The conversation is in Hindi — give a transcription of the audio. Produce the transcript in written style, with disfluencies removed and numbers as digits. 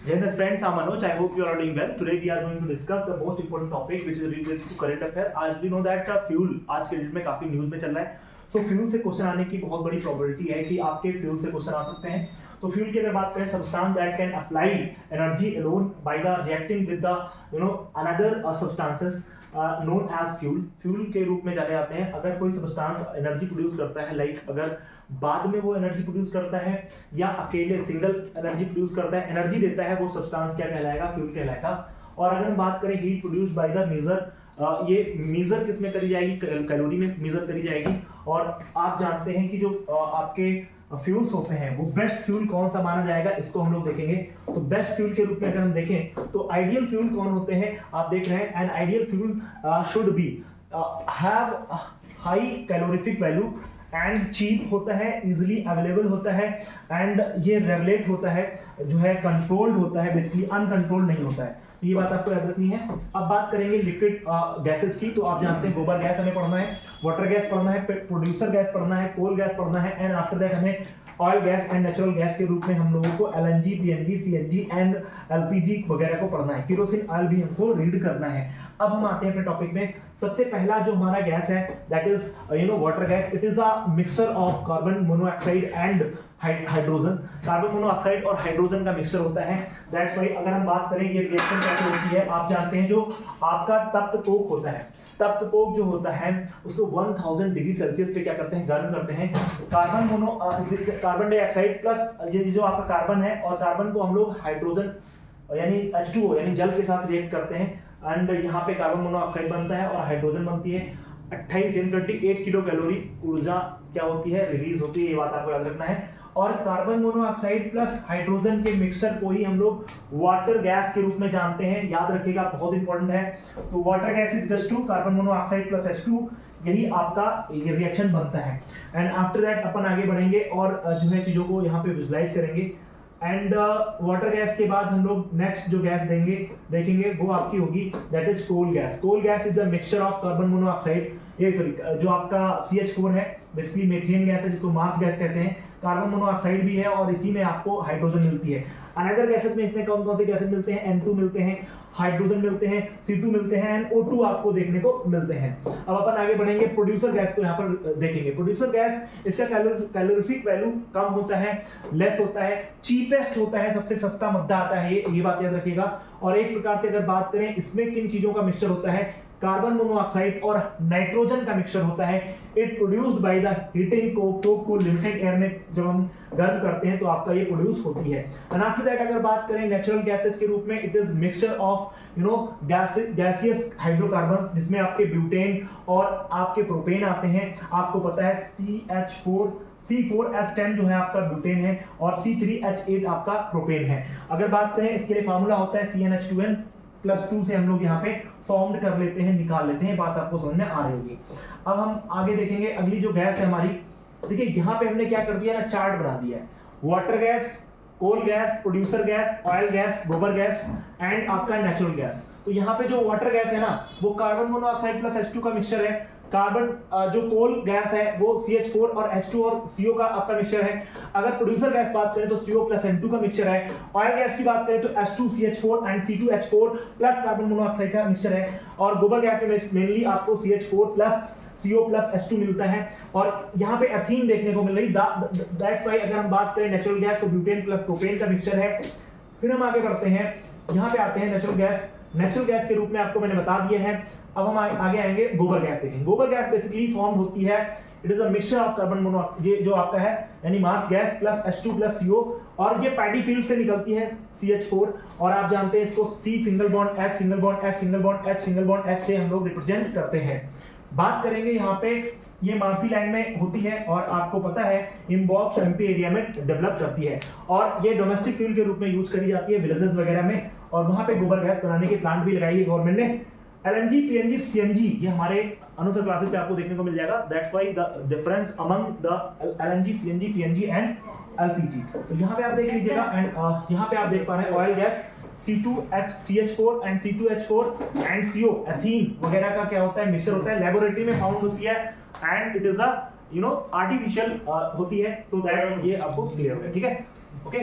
Yes, friends, I'm Manoj. I hope you are doing well. Today we are going to discuss the most important topic which is related to current affair. As we know that fuel आज के डेट में काफी न्यूज में चल रहा है, तो फ्यूल से क्वेश्चन आने की बहुत बड़ी प्रोबेबिलिटी है कि आपके फ्यूल से क्वेश्चन आ सकते हैं। तो फ्यूल की अगर बात करें, substance that can apply energy alone by the reacting with the another substances known as fuel. Fuel के रूप में जाने जाते हैं अगर कोई सब्सटेंस एनर्जी प्रोड्यूस करता है, लाइक अगर बाद में वो एनर्जी प्रोड्यूस करता है या अकेले सिंगल एनर्जी प्रोड्यूस करता है, एनर्जी देता है, वो सब्सटेंस क्या कहलाएगा? फ्यूल कहलाएगा। और अगर हम बात करें heat produce by the measure, ये मेजर किस में करी जाएगी? कैलोरी में मेजर करी जाएगी। और आप जानते हैं कि जो आपके फ्यूल्स होते हैं वो बेस्ट फ्यूल कौन सा माना जाएगा, इसको हम लोग देखेंगे। तो बेस्ट फ्यूल के रूप में अगर हम देखें तो आइडियल फ्यूल कौन होते हैं, आप देख रहे हैं। An ideal fuel should be have high calorific value and cheap होता है, इजिली अवेलेबल होता है, एंड ये रेगुलेट होता है, जो है कंट्रोल्ड होता है, बेसिकली अनकंट्रोल्ड नहीं होता है। तो ये बात आपको याद रखनी है। अब बात करेंगे लिक्विड गैसेस की। तो आप जानते हैं गोबर गैस हमें पढ़ना है, वाटर गैस पढ़ना है, प्रोड्यूसर गैस पढ़ना है, कोल गैस पढ़ना है, एंड आफ्टर दैट हमें oil gas and natural gas के रूप में हम लोगों को LNG, PNG, CNG and LPG वगैरह को पढ़ना है। केरोसिन ऑयल भी हमको रीड करना है। अब हम आते हैं अपने टॉपिक में। सबसे पहला जो हमारा गैस है that is water gas. It is a mixture of carbon monoxide and hydrogen. Carbon monoxide और हाइड्रोजन का मिक्सचर होता है। दैट्स व्हाई अगर हम बात करें ये रिएक्शन कैसे होती है, आप जानते हैं जो आपका तप्त कोक होता है, तप्त कोक जो होता है उसको 1000 डिग्री सेल्सियस पे क्या करते हैं? गर्म करते हैं। कार्बन डाइऑक्साइड प्लस ये जो आपका कार्बन है, और कार्बन को हम लोग हाइड्रोजन यानी H2O यानी जल के साथ रिएक्ट करते हैं, एंड यहाँ पे कार्बन मोनोऑक्साइड बनता है और हाइड्रोजन बनती है। 28 किलो कैलोरी ऊर्जा क्या होती है? रिलीज होती है। ये बात आपको याद रखना है। और कार्बन मोनोऑक्साइड प्लस हाइड्रोजन के मिक्सचर को ही हम लोग वाटर गैस के रूप में जानते हैं। याद रखिएगा, बहुत इंपॉर्टेंट है। तो water gas is just to carbon monoxide plus H2, यही आपका ये रिएक्शन बनता है। एंड आफ्टर दैट अपन आगे बढ़ेंगे और जो है चीजों को यहाँ पे विजुलाइज करेंगे। एंड वाटर गैस के बाद हम लोग नेक्स्ट जो गैस देखेंगे वो आपकी होगी that is coal gas. Coal gas is the mixture of carbon monoxide, ये सॉरी जो आपका CH4 है, बेसिकली मीथेन गैस है जिसको मार्स गैस कहते हैं। कार्बन मोनोऑक्साइड भी है और इसी में आपको हाइड्रोजन मिलती है। अनदर गैसेस में इसमें कौन कौन से गैसेस मिलते हैं? N2 मिलते हैं, हाइड्रोजन मिलते हैं, C2 मिलते हैं, एंड O2 आपको देखने को मिलते हैं। अब अपन आगे बढ़ेंगे, प्रोड्यूसर गैस को यहाँ पर देखेंगे। प्रोड्यूसर गैस, इसका कैलोरीफिक वैल्यू कम होता है, लेस होता है, चीपेस्ट होता है, सबसे सस्ता मुद्दा आता है ये बात याद रखिएगा। और एक प्रकार से अगर बात करें इसमें किन चीजों का मिक्सचर होता है? कार्बन मोनोऑक्साइड और नाइट्रोजन का मिक्सचर होता है। It produced by the heating Coke को लिमिटेड एयर में जब हम गर्म करते हैं तो आपका ये प्रोड्यूस होती है। एंड आफ्टर दैट अगर बात करें नेचुरल गैसेस के रूप में, it is mixture of gaseous hydrocarbons, जिसमें आपके ब्यूटेन और आपके प्रोपेन आते हैं। आपको पता है C4H10 जो है आपका ब्यूटेन है और C3H8 आपका प्रोपेन है। अगर बात करें इसके लिए फार्मूला होता है CnH2n+2 से हम लोग यहाँ पे फॉर्म्ड कर लेते हैं, निकाल लेते हैं। बात आपको समझ में आ रही होगी। अब हम आगे देखेंगे अगली जो गैस है हमारी। देखिए यहाँ पे हमने क्या कर दिया ना, चार्ट बना दिया है। Water gas, coal gas, producer gas, oil gas, gobar gas and आपका नेचुरल गैस। तो यहाँ पे जो वाटर गैस है ना वो कार्बन मोनोऑक्साइड प्लस H2 का मिक्सचर है। कार्बन जो कोल गैस है वो CH4 और H2 और CO का आपका मिक्सचर है। अगर प्रोड्यूसर गैस बात करें तो CO प्लस N2 का मिक्सचर है। ऑयल गैस की बात करें तो H2CH4 and C2H4 plus carbon monoxide का मिक्सचर है। और गोबर गैस में मेनली आपको CH4 plus CO plus H2 मिलता है। और यहाँ पे एथीन देखने को मिल रही। दैट्स व्हाई अगर हम बात करें नेचुरल गैस तो ब्यूटेन प्लस प्रोपेन का मिक्सचर है। फिर हम आगे बढ़ते हैं, यहाँ पे आते हैं नेचुरल गैस। नेचुरल गैस के रूप में आपको मैंने बता दिया है। अब हम आगे आएंगे गोबर गैस देखेंगे। गोबर गैस बेसिकली फॉर्म होती है, it is a mixture of carbon monoxide, ये जो आपका है यानी marsh gas plus H2 plus CO, और ये पैडी फील्ड से निकलती है CH4। और आप जानते हैं इसको C single bond H single bond H single bond H single bond H से हम लोग रिप्रेजेंट करते हैं। बात करेंगे यहाँ पे, ये मार्सी लाइन में होती है और आपको पता है इम्बॉक्स एमपी एरिया में डेवलप करती है और ये डोमेस्टिक फ्यूल के रूप में यूज करी जाती है विलेजेस वगैरह में। और वहां पे गोबर गैस बनाने के प्लांट भी लगाई है गवर्नमेंट ने। एलएनजी, पीएनजी, सीएनजी ये हमारे अनुसार क्लासेस पे आपको देखने को मिल जाएगा। That's why the difference among the LNG, CNG, PNG and LPG. तो यहाँ पे आप देख लीजिएगा। एंड यहाँ पे आप देख पा रहे हैं oil gas CH4 and C2H4 and CO ethene वगैरह का क्या होता है, मिक्सचर होता है, लेबोरेटरी में फाउंड होती है and it is a artificial होती है। तो दैट ये आपको क्लियर हो गया, ठीक है, ओके।